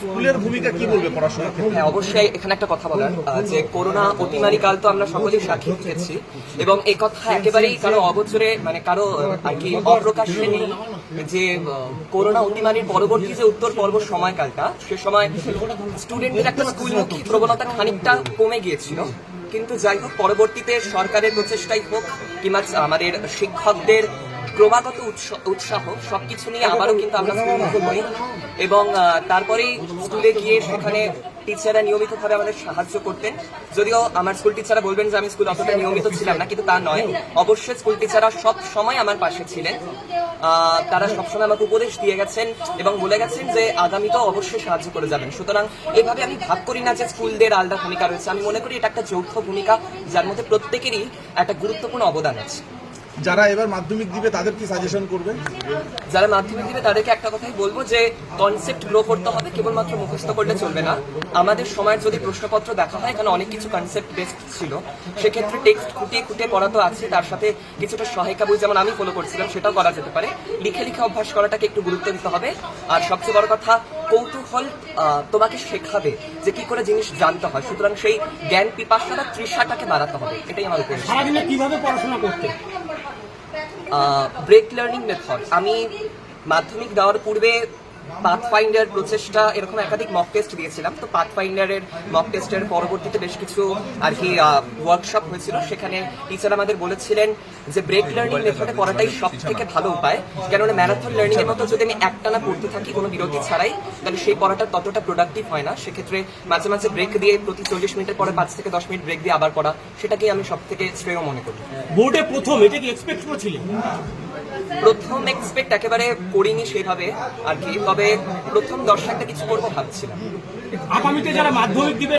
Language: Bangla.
স্কুলের ভূমিকা কি বলবে পড়াশোনার ক্ষেত্রে? হ্যাঁ, অবশ্যই এখানে একটা কথা বলার যে করোনা অতিমারি কাল তো আমরা সকলেই সাক্ষী থেকেছি এবং এই কথা একেবারেই কারো অগোচরে মানে কারো আর কি অপ্রকাশ্যে নেই যে করোনা অতিমারির পরবর্তী যে উত্তর পর্ব সময়কালটা সে সময় স্টুডেন্টদের একটা স্কুলমুখী প্রবণতা খানিকটা কমে গিয়েছিল। কিন্তু যাই হোক, পরবর্তীতে সরকারের প্রচেষ্টাই হোক কিংবা আমাদের শিক্ষকদের ক্রমাগত উৎসাহ সবকিছু নিয়ে আবারও কিন্তু আমরা স্কুলমুখী হই এবং তারপরেই স্কুলে গিয়ে সেখানে টিচাররা নিয়মিতভাবে আমাদের সাহায্য করতেন। যদিও আমার স্কুল টিচাররা বলবেন যে আমি স্কুল অতটা নিয়মিত ছিলাম না, কিন্তু তা নয়, অবশ্যই স্কুল টিচাররা সব সময় আমার পাশে ছিলেন। তারা সবসময় আমাকে উপদেশ দিয়ে গেছেন এবং বলে গেছেন যে আগামীতেও অবশ্যই সাহায্য করে যাবেন। সুতরাং এভাবে আমি ভাব করি না যে স্কুলদের আলাদা ভূমিকা রয়েছে, আমি মনে করি এটা একটা যৌথ ভূমিকা যার মধ্যে প্রত্যেকেরই একটা গুরুত্বপূর্ণ অবদান আছে। যারা এবার মাধ্যমিক দিবে তাদের কি সাজেশন করবে? যারা মাধ্যমিক দিবে তাদেরকে একটা কথাই বলবো যে কনসেপ্ট গ্রো করতে হবে, কেবলমাত্র মুখস্থ করলে চলবে না। আমাদের সময়ের যদি প্রশ্নপত্র দেখা হয়, এখানে অনেক কিছু কনসেপ্ট বেসড ছিল, সেক্ষেত্রে টেক্সট খুঁটিয়ে খুঁটিয়ে পড়া তো আছে, তার সাথে কিছুটা সহায়িকা বই যেমন আমি ফলো করছিলাম সেটাও করা যেতে পারে। লিখে লিখে অভ্যাস করাটাকে একটু গুরুত্ব দিতে হবে। আর সবচেয়ে বড় কথা, কৌতূহল তোমাকে শেখাবে যে কি করে জিনিস জানতে হয়। সুতরাং সেই জ্ঞান পিপাসা বা তৃষাটাকে বাড়াতে হবে, এটাই আমার উপদেশ। সারাদিনে কিভাবে পড়াশোনা করতে? Break learning method. আমি মাধ্যমিক দেওয়ার পূর্বে পাথফাইন্ডার প্রচেষ্টা এরকম একাধিক মক টেস্ট দিয়েছিলাম। তো পাথফাইন্ডারের মক টেস্টের পরবর্তীতে বেশ কিছু আর কি ওয়ার্কশপ হয়েছিল, সেখানে টিচার আমাদের বলেছিলেন যে ব্রেক লার্নিং মেথডে পড়াটাই সব থেকে ভালো উপায়। কেননা ম্যারাথন লার্নিং এর মতো যদি আমি একটানা পড়তে থাকি কোনো বিরতি ছাড়াই, তাহলে সেই পড়াটা ততটা প্রোডাক্টিভ হয় না। সেক্ষেত্রে মাঝে মাঝে ব্রেক দিয়ে প্রতি 40 মিনিটের পরে 5 থেকে 10 মিনিট ব্রেক দিয়ে আবার পড়া, সেটাকেই আমি সব থেকে শ্রেয় মনে করি। বোর্ডে প্রথম এটা কি এক্সপেক্ট করেছিলেন? প্রথম এক্সপেক্ট একেবারে করিনি সেভাবে আর কি, তবে প্রথম 10 একটা কিছু করবো ভাবছিলাম। আগামীতে যারা মাধ্যমিক দিবে